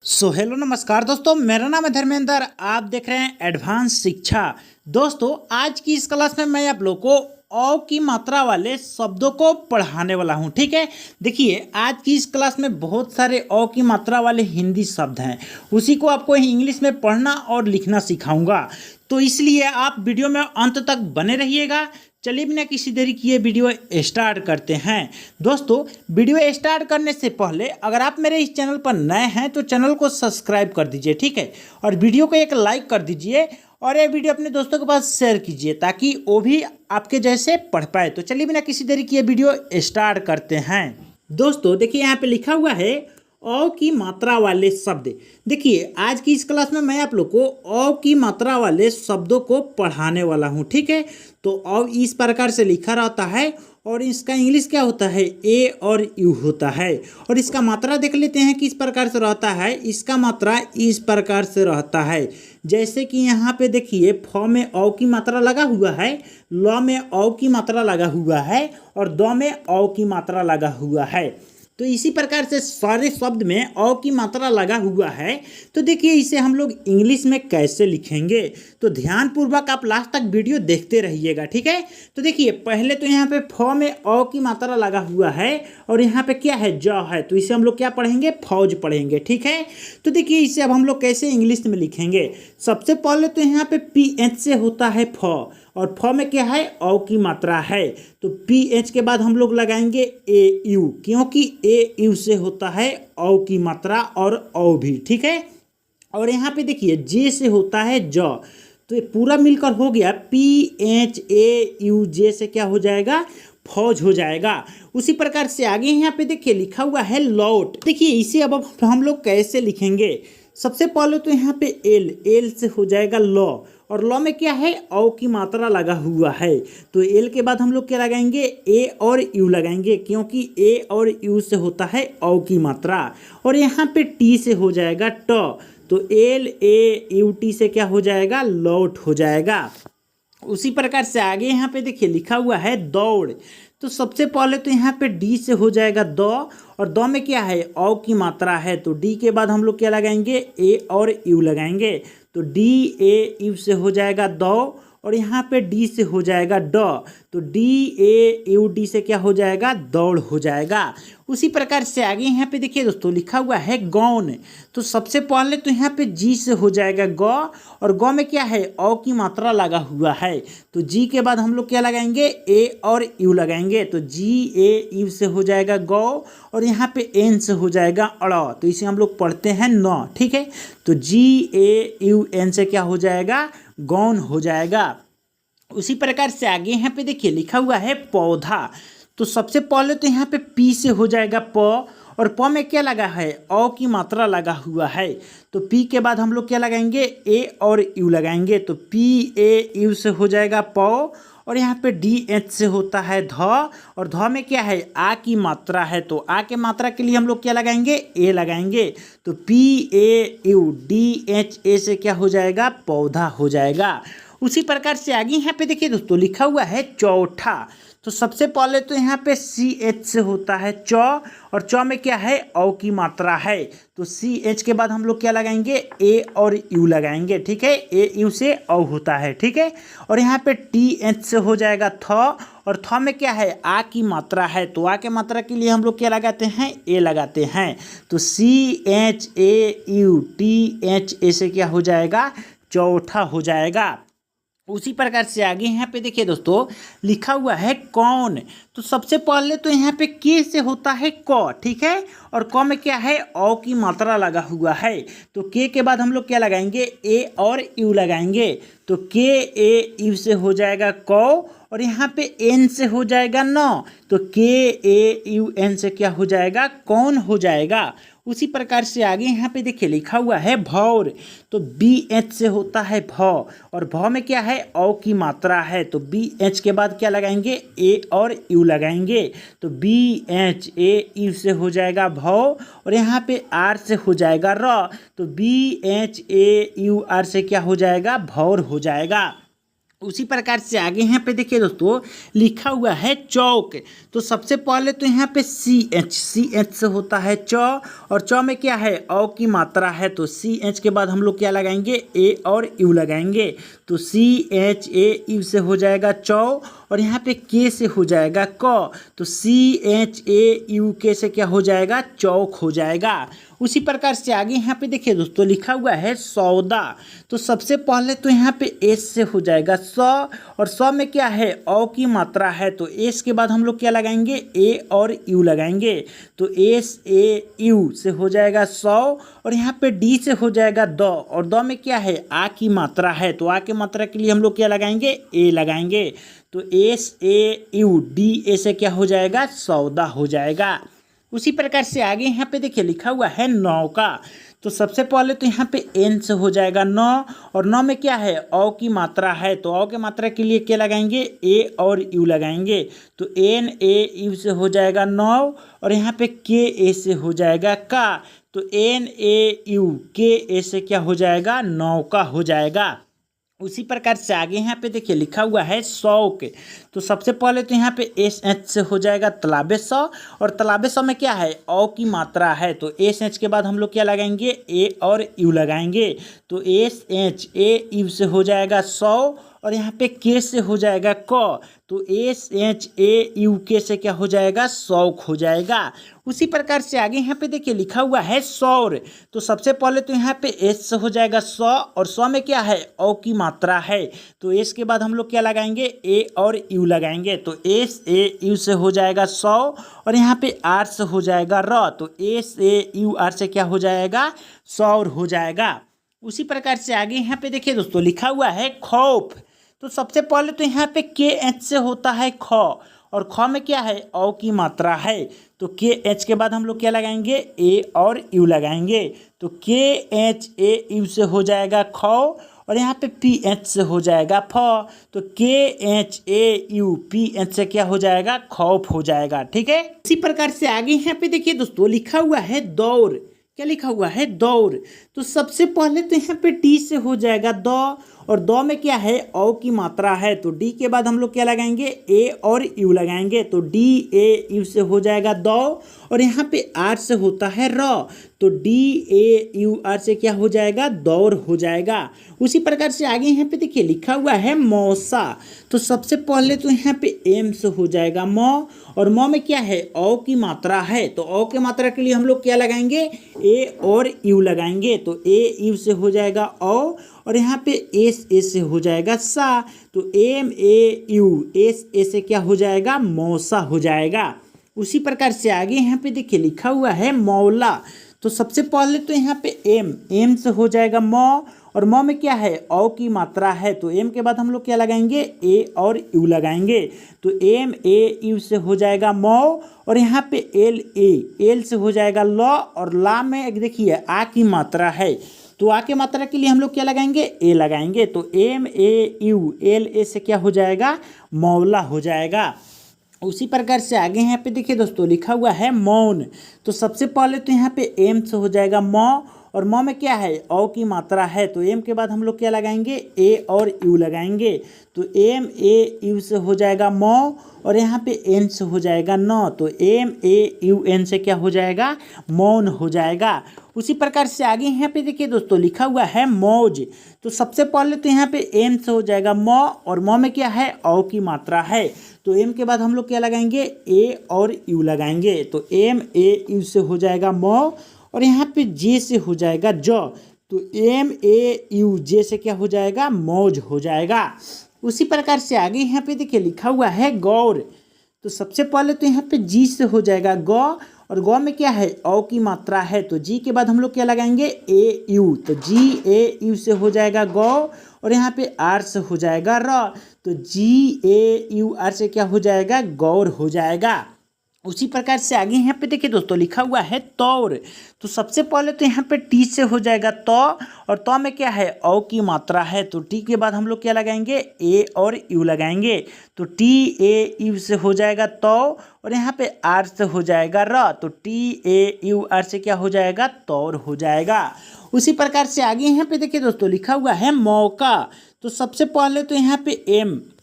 Hello नमस्कार दोस्तों, मेरा नाम है धर्मेंद्र। आप देख रहे हैं एडवांस शिक्षा। दोस्तों, आज की इस क्लास में मैं आप लोग को अ की मात्रा वाले शब्दों को पढ़ाने वाला हूं। ठीक है, देखिए आज की इस क्लास में बहुत सारे अ की मात्रा वाले हिंदी शब्द हैं, उसी को आपको इंग्लिश में पढ़ना और लिखना सिखाऊंगा। तो इसलिए आप वीडियो में अंत तक बने रहिएगा। चलिए बिना किसी देरी किए वीडियो स्टार्ट करते हैं। दोस्तों, वीडियो स्टार्ट करने से पहले अगर आप मेरे इस चैनल पर नए हैं तो चैनल को सब्सक्राइब कर दीजिए, ठीक है, और वीडियो को एक लाइक कर दीजिए और ये वीडियो अपने दोस्तों के पास शेयर कीजिए ताकि वो भी आपके जैसे पढ़ पाए। तो चलिए बिना किसी देरी किए वीडियो स्टार्ट करते हैं। दोस्तों देखिए, यहाँ पे लिखा हुआ है अ की मात्रा वाले शब्द। देखिए आज की इस क्लास में मैं आप लोग को अ की मात्रा वाले शब्दों को पढ़ाने वाला हूँ। ठीक है, तो अ इस प्रकार से लिखा रहता है और इसका इंग्लिश क्या होता है, ए और यू होता है। और इसका मात्रा देख लेते हैं किस प्रकार से रहता है। इसका मात्रा इस प्रकार से रहता है, जैसे कि यहाँ पे देखिए फ में अ की मात्रा लगा हुआ है, ल में अ की मात्रा लगा हुआ है और द में अ की मात्रा लगा हुआ है। तो इसी प्रकार से सारे शब्द में अ की मात्रा लगा हुआ है। तो देखिए इसे हम लोग इंग्लिश में कैसे लिखेंगे, तो ध्यानपूर्वक आप लास्ट तक वीडियो देखते रहिएगा। ठीक है, तो देखिए पहले तो यहाँ पे फ में अ की मात्रा लगा हुआ है और यहाँ पे क्या है, ज है, तो इसे हम लोग क्या पढ़ेंगे, फौज पढ़ेंगे। ठीक है, तो देखिए इसे अब हम लोग कैसे इंग्लिश में लिखेंगे। सबसे पहले तो यहाँ पे PH से होता है फ, और फ में क्या है, अ की मात्रा है, तो PH के बाद हम लोग लगाएंगे AU, क्योंकि AU से होता है अ की मात्रा और अ भी। ठीक है, और यहाँ पे देखिए जे से होता है ज, तो ये पूरा मिलकर हो गया PHAUJ से क्या हो जाएगा, फौज हो जाएगा। उसी प्रकार से आगे यहाँ पे देखिए लिखा हुआ है लौट। देखिए इसे अब हम लोग कैसे लिखेंगे। सबसे पहले तो यहाँ पे एल से हो जाएगा ल, और ल में क्या है, अ की मात्रा लगा हुआ है, तो एल के बाद हम लोग क्या लगाएंगे, ए और यू लगाएंगे, क्योंकि ए और यू से होता है अ की मात्रा। और यहाँ पे टी से हो जाएगा ट, तो LAUT से क्या हो जाएगा, लौट हो जाएगा। उसी प्रकार से आगे यहाँ पे देखिए लिखा हुआ है दौड़। तो सबसे पहले तो यहाँ पे डी से हो जाएगा द, और द में क्या है, अ की मात्रा है, तो डी के बाद हम लोग क्या लगाएंगे, ए और यू लगाएंगे, तो DAU से हो जाएगा द, और यहाँ पे डी से हो जाएगा ड, तो DAUD से क्या हो जाएगा, दौड़ हो जाएगा। उसी प्रकार से आगे यहाँ पे देखिए दोस्तों लिखा हुआ है गौन। तो सबसे पहले तो यहाँ पे जी से हो जाएगा ग, और ग में क्या है, अ की मात्रा लगा हुआ है, तो जी के बाद हम लोग क्या लगाएंगे, ए और यू लगाएंगे, तो GAU से हो जाएगा गौ, और यहाँ पे एन से हो जाएगा अड़, तो इसे हम लोग पढ़ते हैं न। ठीक है, तो GAUN से क्या हो जाएगा, गौन हो जाएगा। उसी प्रकार से आगे यहाँ पे देखिए लिखा हुआ है पौधा। तो सबसे पहले तो यहाँ पे पी से हो जाएगा प, और प में क्या लगा है, अ की मात्रा लगा हुआ है, तो पी के बाद हम लोग क्या लगाएंगे, ए और यू लगाएंगे, तो PAU से हो जाएगा प, और यहाँ पे DH से होता है ध, और ध में क्या है, आ की मात्रा है, तो आ के मात्रा के लिए हम लोग क्या लगाएंगे, ए लगाएंगे, तो PAUDHA से क्या हो जाएगा, पौधा हो जाएगा। उसी प्रकार से आगे यहाँ पे देखिए दोस्तों लिखा हुआ है चौथा। तो सबसे पहले तो यहाँ पे CH से होता है च, और च में क्या है, अ की मात्रा है, तो CH के बाद हम लोग क्या लगाएंगे, ए और यू लगाएंगे। ठीक है, AU से अ होता है। ठीक है, और यहाँ पे TH से हो जाएगा थ, और थ में क्या है, आ की मात्रा है, तो आ के मात्रा के लिए हम लोग क्या लगाते हैं, ए लगाते हैं, तो CHAUTHA से क्या हो जाएगा, चौथा हो जाएगा। उसी प्रकार से आगे यहाँ पे देखिए दोस्तों लिखा हुआ है कौन। तो सबसे पहले तो यहाँ पे के से होता है क, ठीक है, और क में क्या है, अ की मात्रा लगा हुआ है, तो के बाद हम लोग क्या लगाएंगे, ए और यू लगाएंगे, तो KAU से हो जाएगा क, और यहाँ पे एन से हो जाएगा न, तो KAUN से क्या हो जाएगा, कौन हो जाएगा। उसी प्रकार से आगे यहाँ पे देखिए लिखा हुआ है भौर। तो BH से होता है भ, और भ में क्या है, अ की मात्रा है, तो BH के बाद क्या लगाएंगे, ए और यू लगाएंगे, तो BHAU से हो जाएगा भौ, और यहाँ पे R से हो जाएगा र, तो BHAUR से क्या हो जाएगा, भौर हो जाएगा। उसी प्रकार से आगे यहाँ पे देखिए दोस्तों लिखा हुआ है चौक। तो सबसे पहले तो यहाँ पे सी एच से होता है चौ, और चौ में क्या है औ की मात्रा है, तो सी एच के बाद हम लोग क्या लगाएंगे ए और यू लगाएंगे, तो सी एच ए यू से हो जाएगा चौ, और यहाँ पे के से हो जाएगा क, तो सी एच ए यू के से क्या हो जाएगा चौक हो जाएगा। उसी प्रकार से आगे यहाँ पे देखिए दोस्तों लिखा हुआ है सौदा। तो सबसे पहले तो यहाँ पे एस से हो जाएगा सौ, और सौ में क्या है औ की मात्रा है, तो एस के बाद हम लोग क्या लगाएंगे ए और यू लगाएंगे, तो एस ए यू से हो जाएगा सौ, और यहाँ पे डी से हो जाएगा द, और द में क्या है आ की मात्रा है, तो आ की मात्रा के लिए हम लोग क्या लगाएंगे ए लगाएंगे, तो S A U D A से क्या हो जाएगा सौदा हो जाएगा। उसी प्रकार से आगे यहाँ पे देखिए लिखा हुआ है नौका। तो सबसे पहले तो यहाँ पे एन से हो जाएगा नौ, और नौ में क्या है औ की मात्रा है, तो औ की मात्रा के लिए क्या लगाएंगे ए और यू लगाएंगे, तो एन ए यू से हो जाएगा नौ, और यहाँ पे के ए से हो जाएगा का, तो एन ए यू के ए से क्या हो जाएगा नौका हो जाएगा। उसी प्रकार से आगे यहाँ पे देखिए लिखा हुआ है शौक। तो सबसे पहले तो यहाँ पे एस एच से हो जाएगा तलाबे सौ, और तलाबे सौ में क्या है औ की मात्रा है, तो एस एच के बाद हम लोग क्या लगाएंगे ए और यू लगाएंगे, तो एस एच ए यू से हो जाएगा सौ, और यहाँ पे के से हो जाएगा क, तो एस एच ए यू के से क्या हो जाएगा शौक हो जाएगा। उसी प्रकार से आगे यहाँ पे देखिए लिखा हुआ है सौर। तो सबसे पहले तो यहाँ पे एस से हो जाएगा सौ, और सौ में क्या है औ की मात्रा है, तो एस के बाद हम लोग क्या लगाएंगे ए और यू लगाएंगे, तो एस ए यू से हो जाएगा सौ, और यहाँ पे आर से हो जाएगा र, तो एस ए यू आर से क्या हो जाएगा सौर हो जाएगा। उसी प्रकार से आगे यहाँ पे देखिए दोस्तों लिखा हुआ है खौफ। तो सबसे पहले तो यहाँ पे के एच से होता है ख, और ख में क्या है औ की मात्रा है, तो के एच के बाद हम लोग क्या लगाएंगे ए और यू लगाएंगे, तो के एच ए यू से हो जाएगा खौ, और यहाँ पे पी एच से हो जाएगा फ, तो के H A U P H से क्या हो जाएगा खौफ हो जाएगा। ठीक है, इसी प्रकार से आगे यहाँ पे देखिए दोस्तों लिखा हुआ है दौड़। क्या लिखा हुआ है दौड़। तो सबसे पहले तो यहाँ पे डी से हो जाएगा द, और दो में क्या है औ की मात्रा है, तो डी के बाद हम लोग क्या लगाएंगे ए और यू लगाएंगे, तो डी ए यू से हो जाएगा दौ, और यहाँ पे आर से होता है र, तो डी ए यू आर से क्या हो जाएगा दौड़ हो जाएगा। उसी प्रकार से आगे यहाँ पे देखिए लिखा हुआ है मौसा। तो सबसे पहले तो यहाँ पे एम से हो जाएगा म, और म में क्या है औ की मात्रा है, तो औ की मात्रा के लिए हम लोग क्या लगाएंगे ए और यू लगाएंगे, तो ए यू से हो जाएगा औ, और यहाँ पे एस ए से हो जाएगा सा, तो M A U S A से क्या हो जाएगा मौसा हो जाएगा। उसी प्रकार से आगे यहाँ पे देखिए लिखा हुआ है मौला। तो सबसे पहले तो यहाँ पे एम से हो जाएगा म, और म में क्या है औ की मात्रा है, तो एम के बाद हम लोग क्या लगाएंगे ए और यू लगाएंगे, तो एम ए यू से हो जाएगा मौ, और यहाँ पे एल से हो जाएगा ल, और ला में देखिए आ की मात्रा है, तो आ की मात्रा के लिए हम लोग क्या लगाएंगे ए लगाएंगे, तो M A U L A से क्या हो जाएगा मौला हो जाएगा। उसी प्रकार से आगे यहाँ पे देखिए दोस्तों लिखा हुआ है मौन। तो सबसे पहले तो यहाँ पे एम से हो जाएगा म, और म में क्या है औ की मात्रा है, तो एम के बाद हम लोग क्या लगाएंगे ए और यू लगाएंगे, तो एम ए यू से हो जाएगा मौ, और यहाँ पे एन से हो जाएगा न, तो एम ए यू एन से क्या हो जाएगा मौन हो जाएगा। उसी प्रकार से आगे यहाँ पे देखिए दोस्तों लिखा हुआ है मौज। तो सबसे पहले तो यहाँ पे एम से हो जाएगा म, और म में क्या है औ की मात्रा है, तो एम के बाद हम लोग क्या लगाएंगे ए और यू लगाएंगे, तो एम ए यू से हो जाएगा म, और यहाँ पे जे से हो जाएगा ज, तो एम ए यू जे से क्या हो जाएगा मौज हो जाएगा। उसी प्रकार से आगे यहाँ पे देखिए लिखा हुआ है गौर। तो सबसे पहले तो यहाँ पे जी से हो जाएगा ग, और गौ में क्या है औ की मात्रा है, तो जी के बाद हम लोग क्या लगाएंगे ए यू, तो जी ए यू से हो जाएगा गौ, और यहाँ पे आर से हो जाएगा र, तो जी ए यू आर से क्या हो जाएगा गौर हो जाएगा। उसी प्रकार से आगे यहाँ पे देखिए दोस्तों लिखा हुआ है तौर। तो सबसे पहले तो यहाँ पे टी से हो जाएगा तो, और तो में क्या है औ की मात्रा है, तो टी के बाद हम लोग क्या लगाएंगे ए और यू लगाएंगे। तो टी ए यू से हो जाएगा तो, और यहाँ पे आर से हो जाएगा र, तो टी ए यू आर से क्या हो जाएगा तौर हो जाएगा। उसी प्रकार से आगे यहाँ पे देखिए दोस्तों लिखा हुआ है मौका। तो सबसे पहले तो यहाँ पे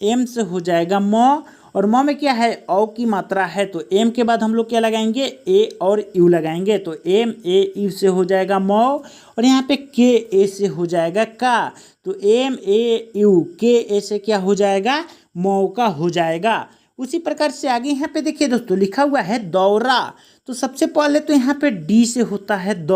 एम से हो जाएगा म, और म में क्या है औ की मात्रा है, तो एम के बाद हम लोग क्या लगाएंगे ए और यू लगाएंगे। तो एम ए यू से हो जाएगा मौ, और यहाँ पे के ए से हो जाएगा का। तो एम ए यू के ए से क्या हो जाएगा मौका हो जाएगा। उसी प्रकार से आगे यहाँ पे देखिए दोस्तों लिखा हुआ है दौरा। तो सबसे पहले तो यहाँ पे डी से होता है द,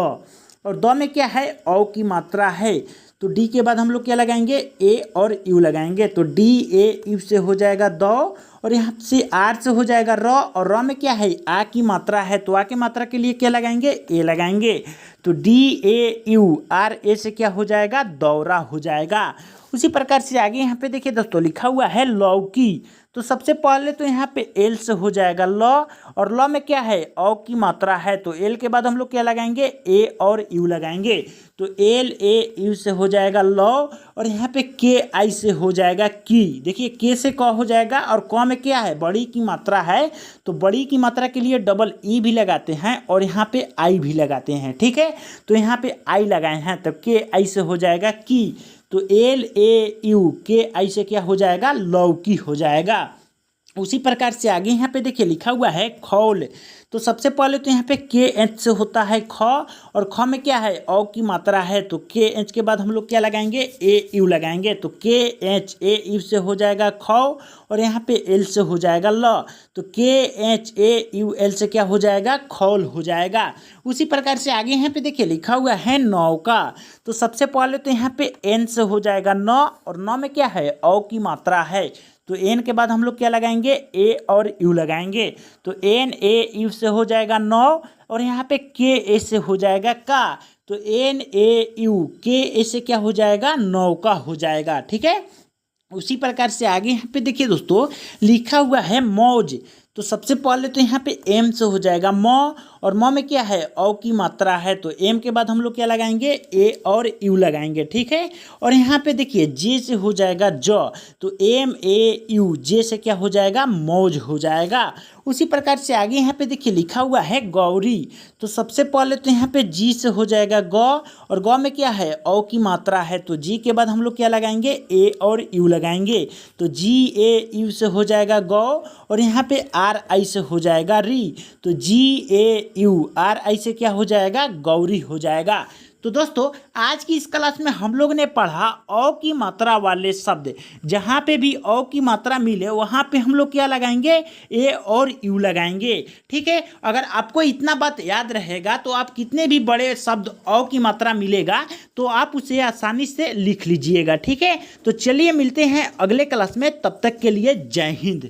और द में क्या है औ की मात्रा है, तो डी के बाद हम लोग क्या लगाएंगे ए और यू लगाएंगे। तो डी ए यू से हो जाएगा दो, और यहाँ से आर से हो जाएगा र, और र में क्या है आ की मात्रा है, तो आ की मात्रा के लिए क्या लगाएंगे ए लगाएंगे। तो D A you R A से क्या हो जाएगा दौरा हो जाएगा। उसी प्रकार से आगे यहाँ पे देखिए दोस्तों लिखा हुआ है लौकी। तो सबसे पहले तो यहाँ पे एल से हो जाएगा ल, और ल में क्या है औ की मात्रा है, तो एल के बाद हम लोग क्या लगाएंगे ए और यू लगाएंगे। तो एल ए यू से हो जाएगा लौ, और यहाँ पे के आई से हो जाएगा की। देखिए के से क हो जाएगा, और क में क्या है बड़ी की मात्रा है, तो बड़ी की मात्रा के लिए डबल ई भी लगाते हैं और यहाँ पे आई भी लगाते हैं। ठीक है, तो यहाँ पे आई लगाए हैं, तब के आई से हो जाएगा की। तो एल ए यू के आई से क्या हो जाएगा लौकी हो जाएगा। उसी प्रकार से आगे यहाँ पे देखिए लिखा हुआ है खौल। तो सबसे पहले तो यहाँ पे के एच से होता है ख, और ख में क्या है औ की मात्रा है, तो के एच के बाद हम लोग क्या लगाएंगे ए यू लगाएंगे। तो के एच ए यू से हो जाएगा खौ, और यहाँ पे एल से हो जाएगा ल, तो के एच ए यू एल से क्या हो जाएगा खौल हो जाएगा। उसी प्रकार से आगे यहाँ पे देखिए लिखा हुआ है नौका। तो सबसे पहले तो यहाँ पे एन से हो जाएगा न, और न में क्या है औ की मात्रा है, तो एन के बाद हम लोग क्या लगाएंगे ए और यू लगाएंगे। तो एन ए यू से हो जाएगा नौ, और यहाँ पे के ए से हो जाएगा का। तो एन ए यू के ए से क्या हो जाएगा नौका हो जाएगा। ठीक है, उसी प्रकार से आगे यहाँ पे देखिए दोस्तों लिखा हुआ है मौज। तो सबसे पहले तो यहाँ पे एम से हो जाएगा म, और म में क्या है औ की मात्रा है, तो एम के बाद हम लोग क्या लगाएंगे ए और यू लगाएंगे। ठीक है, और यहाँ पे देखिए जे से हो जाएगा ज, तो एम ए यू जे से क्या हो जाएगा मौज हो जाएगा। उसी प्रकार से आगे यहाँ पे देखिए लिखा हुआ है गौरी। तो सबसे पहले तो यहाँ पे जी से हो जाएगा ग, और ग में क्या है औ की मात्रा है, तो जी के बाद हम लोग क्या लगाएंगे ए और यू लगाएंगे। तो जी ए यू से हो जाएगा गौ, और यहाँ पे आर आई से हो जाएगा री। तो जी ए यू आर आई से क्या हो जाएगा गौरी हो जाएगा। तो दोस्तों आज की इस क्लास में हम लोग ने पढ़ा औ की मात्रा वाले शब्द। जहाँ पे भी औ की मात्रा मिले वहाँ पे हम लोग क्या लगाएंगे ए और यू लगाएंगे। ठीक है, अगर आपको इतना बात याद रहेगा तो आप कितने भी बड़े शब्द औ की मात्रा मिलेगा तो आप उसे आसानी से लिख लीजिएगा। ठीक है, तो चलिए मिलते हैं अगले क्लास में, तब तक के लिए जय हिंद।